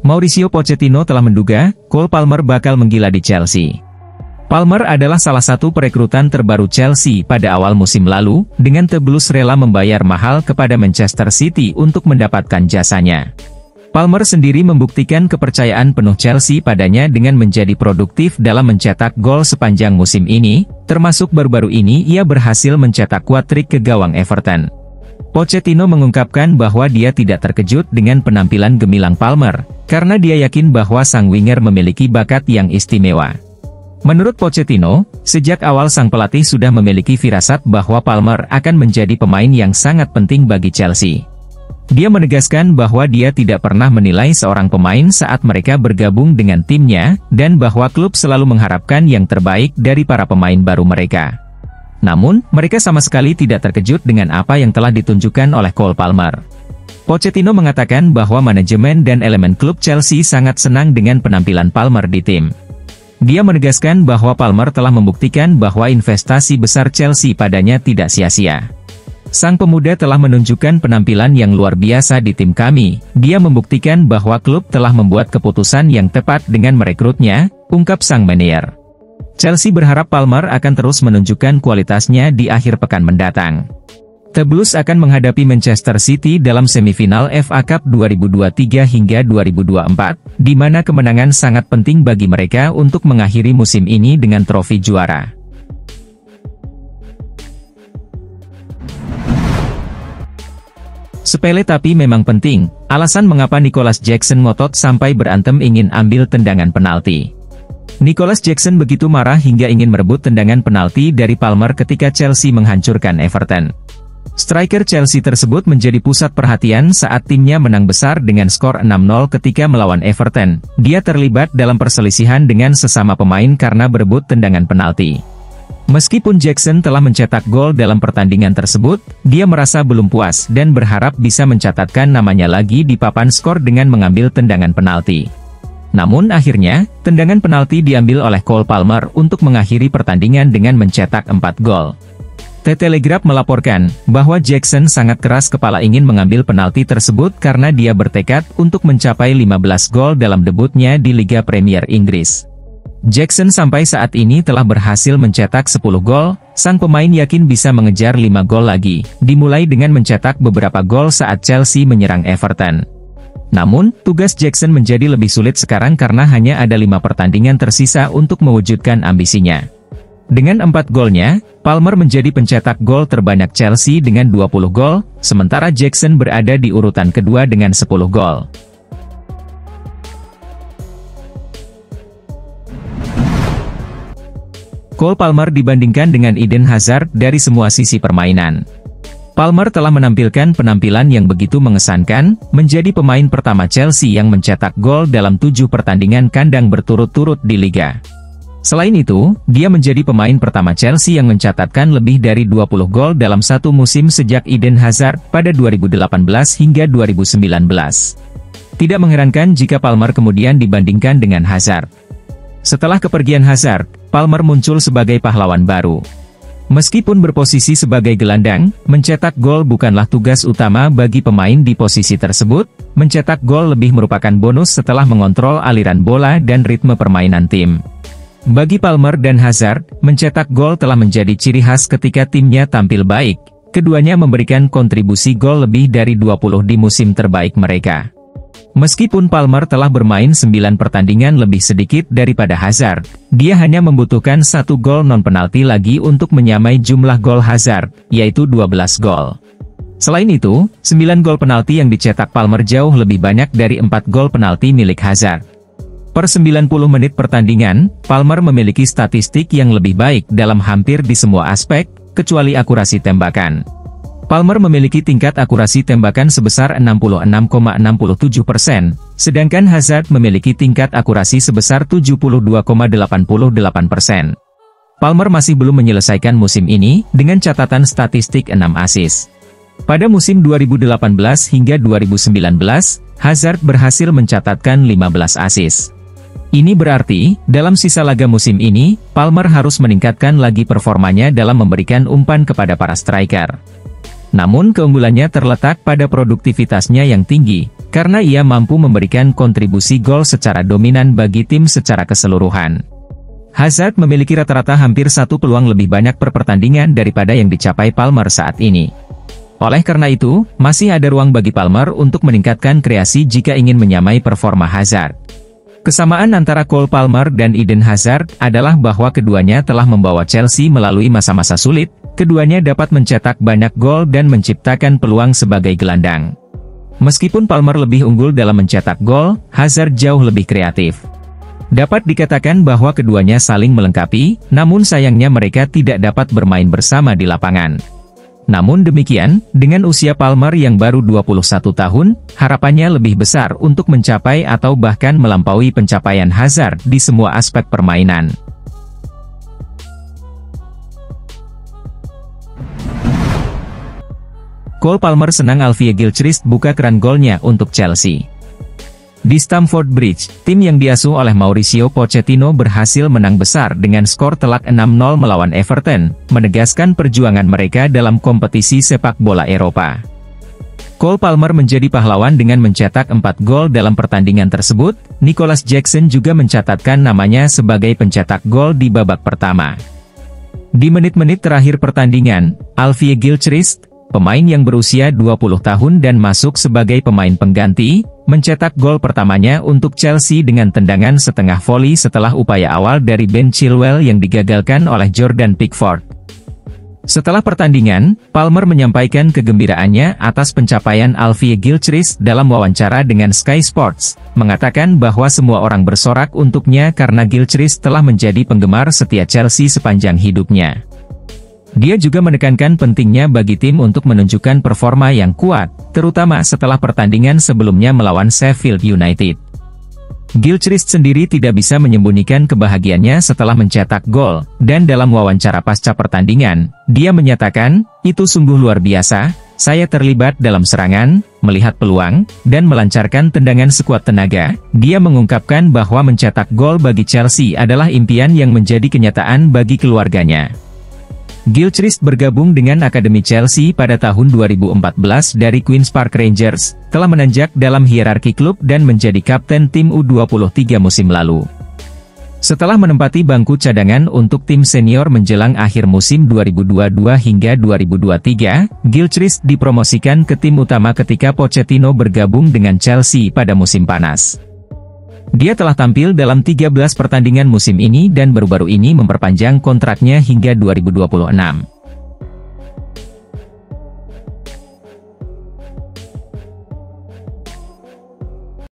Mauricio Pochettino telah menduga, Cole Palmer bakal menggila di Chelsea. Palmer adalah salah satu perekrutan terbaru Chelsea pada awal musim lalu, dengan The Blues rela membayar mahal kepada Manchester City untuk mendapatkan jasanya. Palmer sendiri membuktikan kepercayaan penuh Chelsea padanya dengan menjadi produktif dalam mencetak gol sepanjang musim ini, termasuk baru-baru ini ia berhasil mencetak hat-trick ke gawang Everton. Pochettino mengungkapkan bahwa dia tidak terkejut dengan penampilan gemilang Palmer, karena dia yakin bahwa sang winger memiliki bakat yang istimewa. Menurut Pochettino, sejak awal sang pelatih sudah memiliki firasat bahwa Palmer akan menjadi pemain yang sangat penting bagi Chelsea. Dia menegaskan bahwa dia tidak pernah menilai seorang pemain saat mereka bergabung dengan timnya, dan bahwa klub selalu mengharapkan yang terbaik dari para pemain baru mereka. Namun, mereka sama sekali tidak terkejut dengan apa yang telah ditunjukkan oleh Cole Palmer. Pochettino mengatakan bahwa manajemen dan elemen klub Chelsea sangat senang dengan penampilan Palmer di tim. Dia menegaskan bahwa Palmer telah membuktikan bahwa investasi besar Chelsea padanya tidak sia-sia. Sang pemuda telah menunjukkan penampilan yang luar biasa di tim kami. Dia membuktikan bahwa klub telah membuat keputusan yang tepat dengan merekrutnya, ungkap sang manajer. Chelsea berharap Palmer akan terus menunjukkan kualitasnya di akhir pekan mendatang. The Blues akan menghadapi Manchester City dalam semifinal FA Cup 2023 hingga 2024, di mana kemenangan sangat penting bagi mereka untuk mengakhiri musim ini dengan trofi juara. Sepele tapi memang penting, alasan mengapa Nicolas Jackson ngotot sampai berantem ingin ambil tendangan penalti. Nicolas Jackson begitu marah hingga ingin merebut tendangan penalti dari Palmer ketika Chelsea menghancurkan Everton. Striker Chelsea tersebut menjadi pusat perhatian saat timnya menang besar dengan skor 6-0 ketika melawan Everton. Dia terlibat dalam perselisihan dengan sesama pemain karena berebut tendangan penalti. Meskipun Jackson telah mencetak gol dalam pertandingan tersebut, dia merasa belum puas dan berharap bisa mencatatkan namanya lagi di papan skor dengan mengambil tendangan penalti. Namun akhirnya, tendangan penalti diambil oleh Cole Palmer untuk mengakhiri pertandingan dengan mencetak 4 gol. The Telegraph melaporkan bahwa Jackson sangat keras kepala ingin mengambil penalti tersebut karena dia bertekad untuk mencapai 15 gol dalam debutnya di Liga Premier Inggris. Jackson sampai saat ini telah berhasil mencetak 10 gol, sang pemain yakin bisa mengejar 5 gol lagi, dimulai dengan mencetak beberapa gol saat Chelsea menyerang Everton. Namun, tugas Jackson menjadi lebih sulit sekarang karena hanya ada 5 pertandingan tersisa untuk mewujudkan ambisinya. Dengan 4 golnya, Palmer menjadi pencetak gol terbanyak Chelsea dengan 20 gol, sementara Jackson berada di urutan kedua dengan 10 gol. Cole Palmer dibandingkan dengan Eden Hazard dari semua sisi permainan. Palmer telah menampilkan penampilan yang begitu mengesankan, menjadi pemain pertama Chelsea yang mencetak gol dalam 7 pertandingan kandang berturut-turut di Liga. Selain itu, dia menjadi pemain pertama Chelsea yang mencatatkan lebih dari 20 gol dalam satu musim sejak Eden Hazard pada 2018 hingga 2019. Tidak mengherankan jika Palmer kemudian dibandingkan dengan Hazard. Setelah kepergian Hazard, Palmer muncul sebagai pahlawan baru. Meskipun berposisi sebagai gelandang, mencetak gol bukanlah tugas utama bagi pemain di posisi tersebut. Mencetak gol lebih merupakan bonus setelah mengontrol aliran bola dan ritme permainan tim. Bagi Palmer dan Hazard, mencetak gol telah menjadi ciri khas ketika timnya tampil baik. Keduanya memberikan kontribusi gol lebih dari 20 di musim terbaik mereka. Meskipun Palmer telah bermain 9 pertandingan lebih sedikit daripada Hazard, dia hanya membutuhkan 1 gol non-penalti lagi untuk menyamai jumlah gol Hazard, yaitu 12 gol. Selain itu, 9 gol penalti yang dicetak Palmer jauh lebih banyak dari 4 gol penalti milik Hazard. Per 90 menit pertandingan, Palmer memiliki statistik yang lebih baik dalam hampir di semua aspek, kecuali akurasi tembakan. Palmer memiliki tingkat akurasi tembakan sebesar 66,67%, sedangkan Hazard memiliki tingkat akurasi sebesar 72,88%. Palmer masih belum menyelesaikan musim ini, dengan catatan statistik 6 assist. Pada musim 2018 hingga 2019, Hazard berhasil mencatatkan 15 assist. Ini berarti, dalam sisa laga musim ini, Palmer harus meningkatkan lagi performanya dalam memberikan umpan kepada para striker. Namun keunggulannya terletak pada produktivitasnya yang tinggi, karena ia mampu memberikan kontribusi gol secara dominan bagi tim secara keseluruhan. Hazard memiliki rata-rata hampir satu peluang lebih banyak per pertandingan daripada yang dicapai Palmer saat ini. Oleh karena itu, masih ada ruang bagi Palmer untuk meningkatkan kreasi jika ingin menyamai performa Hazard. Kesamaan antara Cole Palmer dan Eden Hazard adalah bahwa keduanya telah membawa Chelsea melalui masa-masa sulit, keduanya dapat mencetak banyak gol dan menciptakan peluang sebagai gelandang. Meskipun Palmer lebih unggul dalam mencetak gol, Hazard jauh lebih kreatif. Dapat dikatakan bahwa keduanya saling melengkapi, namun sayangnya mereka tidak dapat bermain bersama di lapangan. Namun demikian, dengan usia Palmer yang baru 21 tahun, harapannya lebih besar untuk mencapai atau bahkan melampaui pencapaian Hazard di semua aspek permainan. Cole Palmer senang Alfie Gilchrist buka keran golnya untuk Chelsea. Di Stamford Bridge, tim yang diasuh oleh Mauricio Pochettino berhasil menang besar dengan skor telak 6-0 melawan Everton, menegaskan perjuangan mereka dalam kompetisi sepak bola Eropa. Cole Palmer menjadi pahlawan dengan mencetak 4 gol dalam pertandingan tersebut. Nicholas Jackson juga mencatatkan namanya sebagai pencetak gol di babak pertama. Di menit-menit terakhir pertandingan, Alfie Gilchrist, pemain yang berusia 20 tahun dan masuk sebagai pemain pengganti, mencetak gol pertamanya untuk Chelsea dengan tendangan setengah voli setelah upaya awal dari Ben Chilwell yang digagalkan oleh Jordan Pickford. Setelah pertandingan, Palmer menyampaikan kegembiraannya atas pencapaian Alfie Gilchrist dalam wawancara dengan Sky Sports, mengatakan bahwa semua orang bersorak untuknya karena Gilchrist telah menjadi penggemar setia Chelsea sepanjang hidupnya. Dia juga menekankan pentingnya bagi tim untuk menunjukkan performa yang kuat, terutama setelah pertandingan sebelumnya melawan Sheffield United. Gilchrist sendiri tidak bisa menyembunyikan kebahagiaannya setelah mencetak gol, dan dalam wawancara pasca pertandingan, dia menyatakan, "Itu sungguh luar biasa, saya terlibat dalam serangan, melihat peluang, dan melancarkan tendangan sekuat tenaga." Dia mengungkapkan bahwa mencetak gol bagi Chelsea adalah impian yang menjadi kenyataan bagi keluarganya. Gilchrist bergabung dengan Akademi Chelsea pada tahun 2014 dari Queen's Park Rangers, telah menanjak dalam hierarki klub dan menjadi kapten tim U23 musim lalu. Setelah menempati bangku cadangan untuk tim senior menjelang akhir musim 2022 hingga 2023, Gilchrist dipromosikan ke tim utama ketika Pochettino bergabung dengan Chelsea pada musim panas. Dia telah tampil dalam 13 pertandingan musim ini dan baru-baru ini memperpanjang kontraknya hingga 2026.